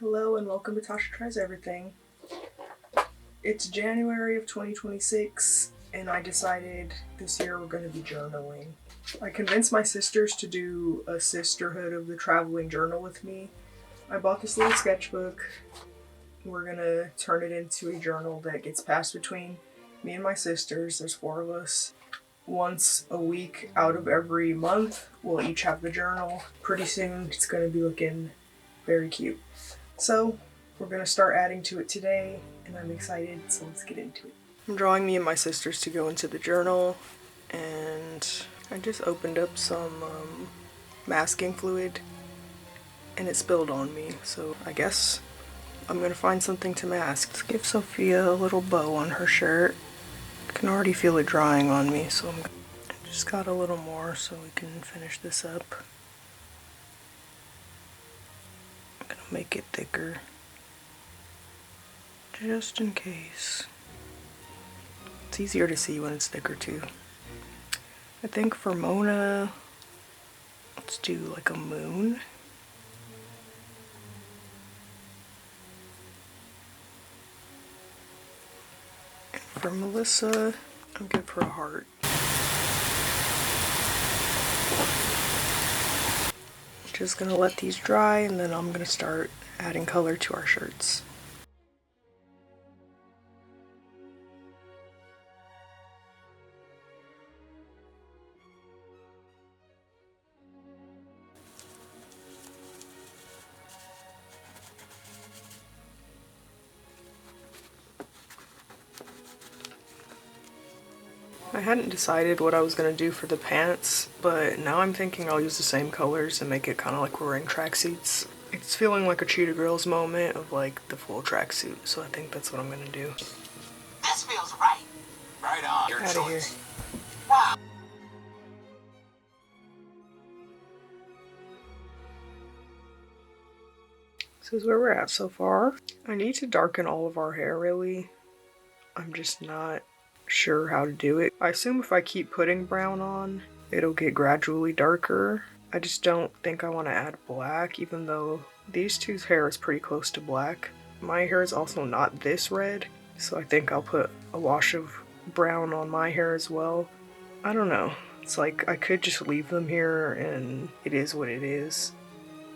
Hello and welcome to Tasha Tries Everything. It's January of 2026 and I decided this year we're going to be journaling. I convinced my sisters to do a Sisterhood of the Traveling Journal with me. I bought this little sketchbook. We're going to turn it into a journal that gets passed between me and my sisters. There's 4 of us. Once a week out of every month, we'll each have the journal. Pretty soon it's going to be looking very cute. So we're going to start adding to it today, and I'm excited, so let's get into it. I'm drawing me and my sisters to go into the journal, and I just opened up some masking fluid, and it spilled on me, so I guess I'm going to find something to mask. Let's give Sophia a little bow on her shirt. I can already feel it drying on me, so I just got a little more so we can finish this up. I'm going to make it thicker, just in case. It's easier to see when it's thicker too. I think for Mona, let's do like a moon. And for Melissa, I'll give her a heart. Just gonna let these dry and then I'm gonna start adding color to our shirts. I hadn't decided what I was going to do for the pants, but now I'm thinking I'll use the same colors and make it kind of like we're wearing tracksuits. It's feeling like a Cheetah Girls moment of like the full tracksuit, so I think that's what I'm going to do. This feels right. Right on. Your Out of here. Wow. This is where we're at so far. I need to darken all of our hair really. I'm just not sure how to do it. I assume if I keep putting brown on, it'll get gradually darker. I just don't think I want to add black, even though these two's hair is pretty close to black. My hair is also not this red, so I think I'll put a wash of brown on my hair as well. I don't know. It's like I could just leave them here and it is what it is,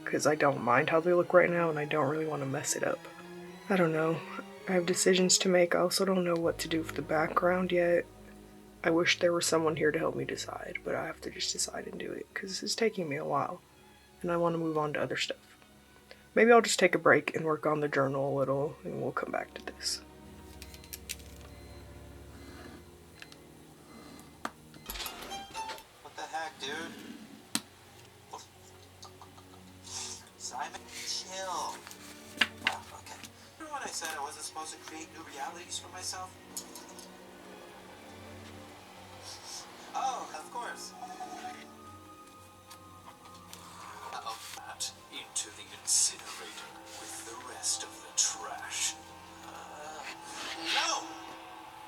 because I don't mind how they look right now and I don't really want to mess it up. I don't know. I have decisions to make. I also don't know what to do for the background yet. I wish there was someone here to help me decide, but I have to just decide and do it because this is taking me a while and I want to move on to other stuff. Maybe I'll just take a break and work on the journal a little and we'll come back to this. What the heck, dude? Simon, chill. Wow, okay. Remember when I said I wasn't supposed to create new realities for myself? Oh, of course. Uh-oh. That into the incinerator with the rest of the trash. No!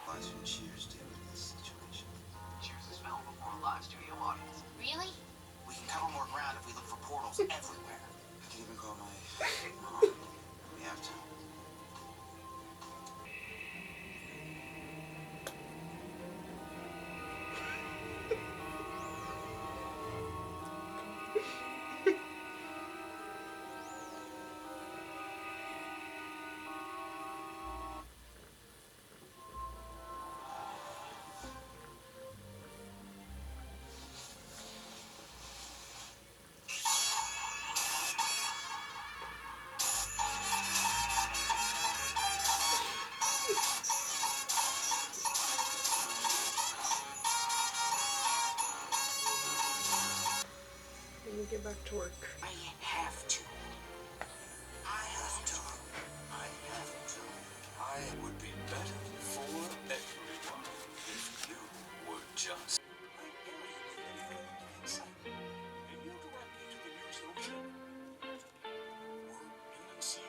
Why should Cheers deal with this situation? Cheers is filmed before a live studio audience. Really? We can cover more ground if we look for portals everywhere. I can even call my mom. We have to. Let me get back to work. I have to. I have to. I have to. I would be better for everyone if you were just. I bury you with anything exciting, and you direct me to the nearest ocean. Or inland sea.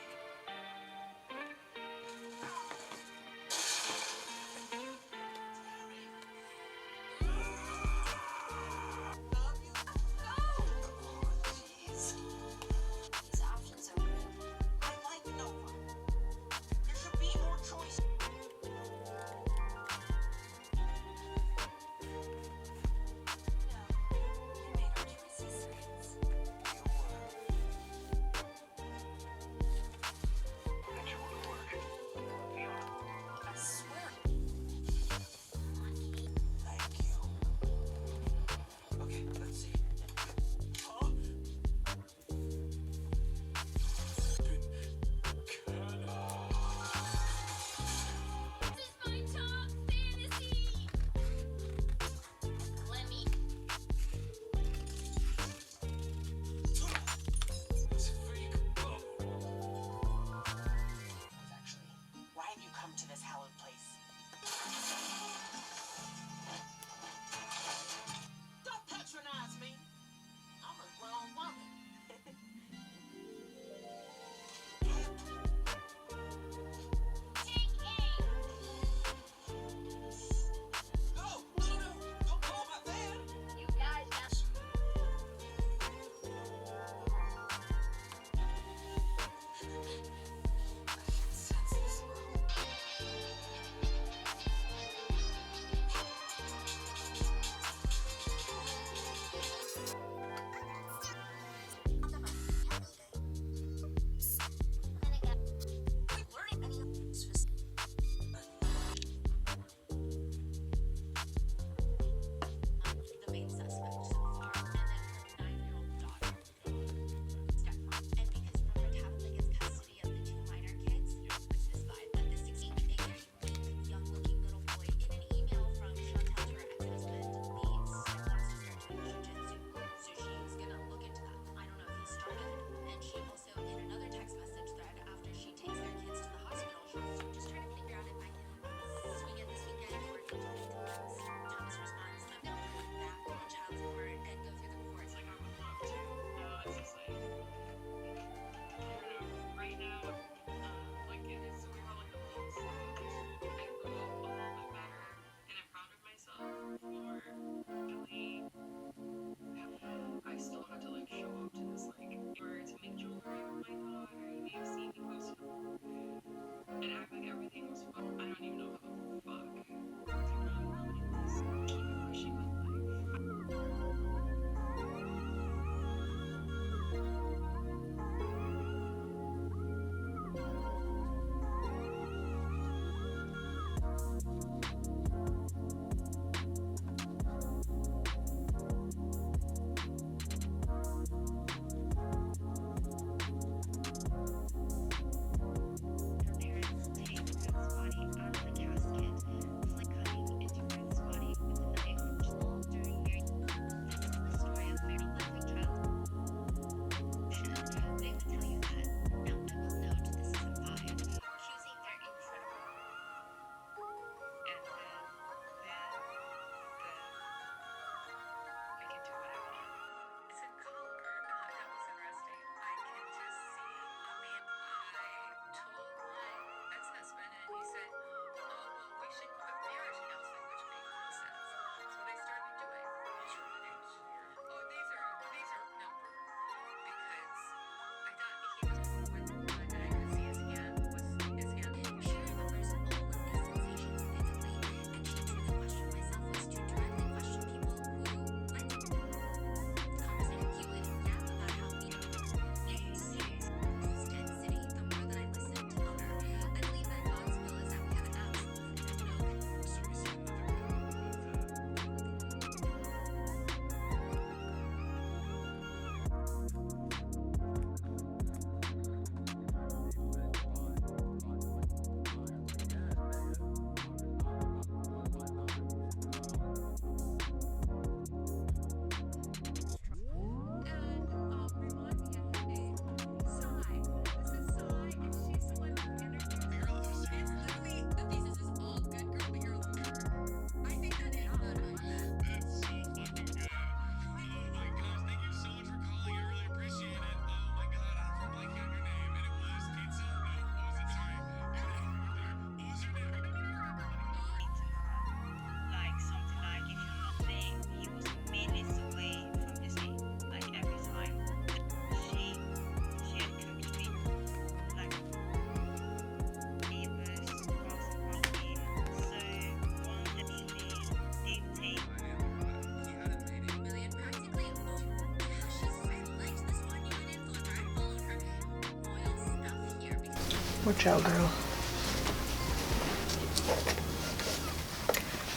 Watch out, girl.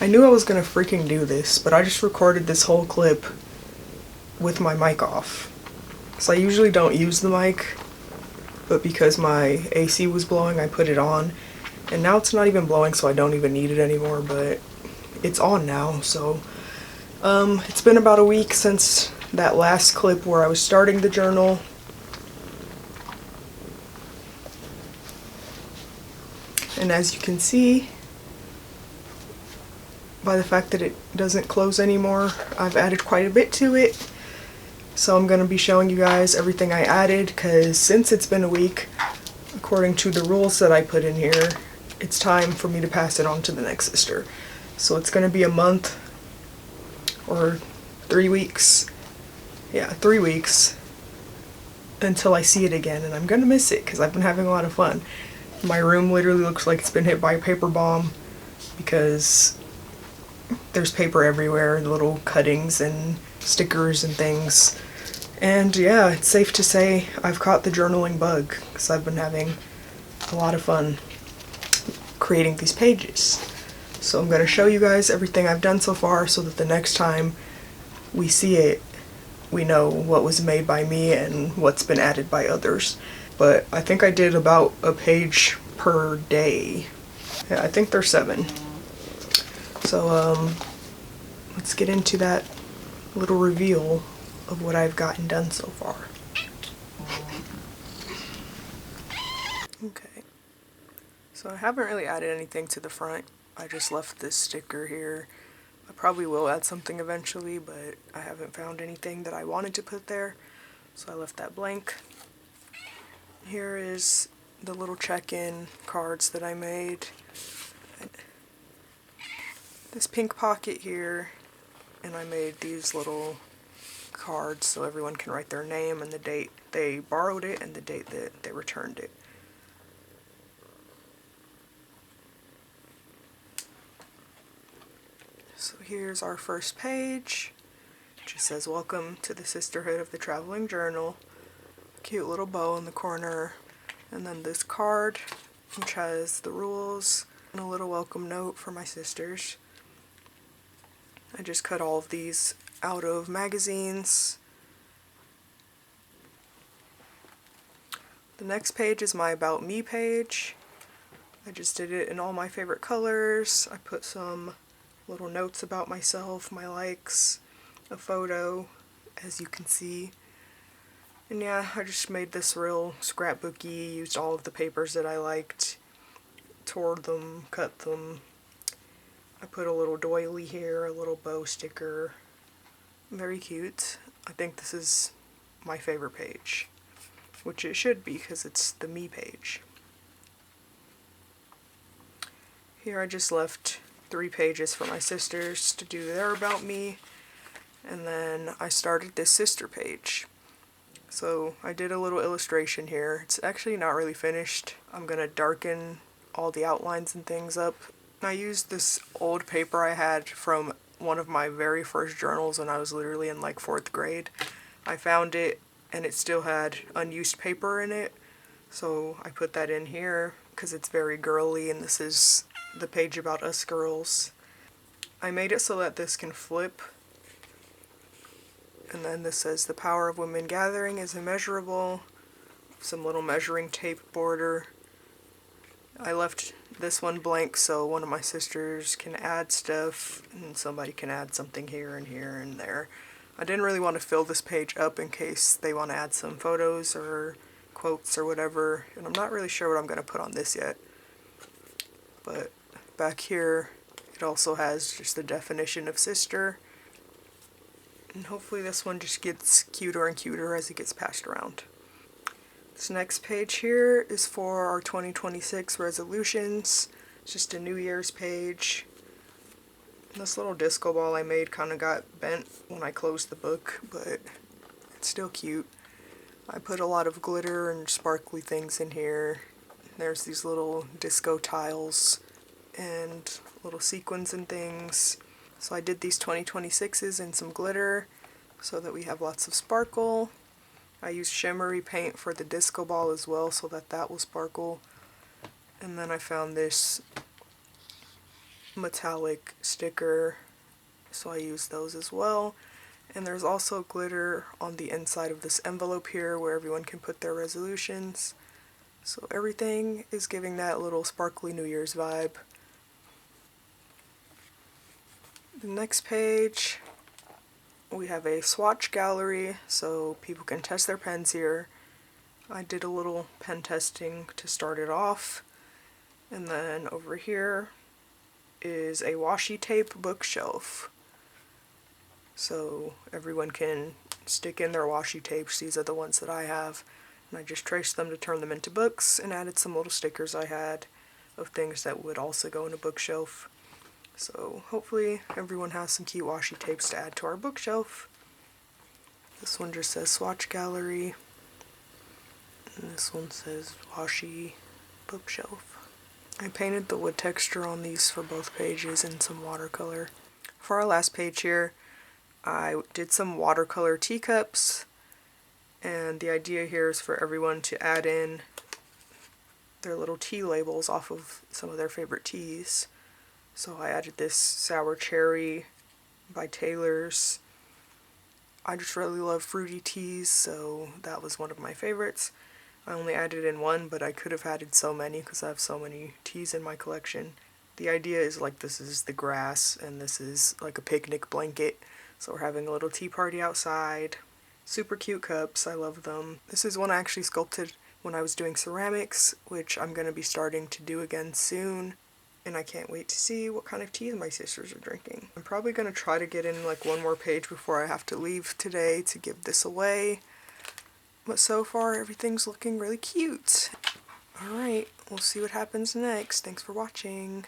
I knew I was gonna freaking do this, but I just recorded this whole clip with my mic off. So I usually don't use the mic, but because my AC was blowing, I put it on. And now it's not even blowing, so I don't even need it anymore, but it's on now, so. It's been about a week since that last clip where I was starting the journal. And as you can see, by the fact that it doesn't close anymore, I've added quite a bit to it. So I'm going to be showing you guys everything I added, because since it's been a week, according to the rules that I put in here, it's time for me to pass it on to the next sister. So it's going to be a month or 3 weeks. Yeah, 3 weeks until I see it again, and I'm going to miss it because I've been having a lot of fun. My room literally looks like it's been hit by a paper bomb because there's paper everywhere, little cuttings and stickers and things. And yeah, it's safe to say I've caught the journaling bug because I've been having a lot of fun creating these pages. So I'm going to show you guys everything I've done so far so that the next time we see it, we know what was made by me and what's been added by others. But I think I did about a page per day. Yeah, I think there's 7. So let's get into that little reveal of what I've gotten done so far. Okay, so I haven't really added anything to the front. I just left this sticker here. I probably will add something eventually, but I haven't found anything that I wanted to put there, so I left that blank. Here is the little check-in cards that I made. This pink pocket here, and I made these little cards so everyone can write their name and the date they borrowed it and the date that they returned it. So here's our first page. It just says, "Welcome to the Sisterhood of the Traveling Journal." Cute little bow in the corner. And then this card, which has the rules and a little welcome note for my sisters. I just cut all of these out of magazines. The next page is my About Me page. I just did it in all my favorite colors. I put some little notes about myself, my likes, a photo, as you can see. And yeah, I just made this real scrapbooky, used all of the papers that I liked, tore them, cut them. I put a little doily here, a little bow sticker. Very cute. I think this is my favorite page, which it should be because it's the me page. Here I just left 3 pages for my sisters to do their About Me, and then I started this sister page. So I did a little illustration here. It's actually not really finished. I'm gonna darken all the outlines and things up. I used this old paper I had from one of my very first journals when I was literally in like 4th grade. I found it and it still had unused paper in it, so I put that in here because it's very girly, and this is the page about us girls. I made it so that this can flip, and then this says, "The power of women gathering is immeasurable." Some little measuring tape border. I left this one blank so one of my sisters can add stuff and somebody can add something here and there. I didn't really want to fill this page up in case they want to add some photos or quotes or whatever, and I'm not really sure what I'm going to put on this yet. But back here it also has just the definition of sister, and hopefully this one just gets cuter and cuter as it gets passed around. This next page here is for our 2026 resolutions. It's just a New Year's page. This little disco ball I made kind of got bent when I closed the book, but it's still cute. I put a lot of glitter and sparkly things in here. There's these little disco tiles and little sequins and things. So I did these 2026s in some glitter so that we have lots of sparkle. I used shimmery paint for the disco ball as well so that that will sparkle. And then I found this metallic sticker, so I used those as well. And there's also glitter on the inside of this envelope here where everyone can put their resolutions. So everything is giving that little sparkly New Year's vibe. The next page, we have a swatch gallery, so people can test their pens here. I did a little pen testing to start it off. And then over here is a washi tape bookshelf. So everyone can stick in their washi tapes. These are the ones that I have. And I just traced them to turn them into books and added some little stickers I had of things that would also go in a bookshelf. So hopefully everyone has some cute washi tapes to add to our bookshelf. This one just says swatch gallery. And this one says washi bookshelf. I painted the wood texture on these for both pages in some watercolor. For our last page here, I did some watercolor teacups, and the idea here is for everyone to add in their little tea labels off of some of their favorite teas. So I added this sour cherry by Taylor's. I just really love fruity teas, so that was one of my favorites. I only added in one, but I could have added so many because I have so many teas in my collection. The idea is like this is the grass and this is like a picnic blanket. So we're having a little tea party outside. Super cute cups, I love them. This is one I actually sculpted when I was doing ceramics, which I'm going to be starting to do again soon. And I can't wait to see what kind of teas my sisters are drinking. I'm probably going to try to get in like one more page before I have to leave today to give this away. But so far, everything's looking really cute. Alright, we'll see what happens next. Thanks for watching.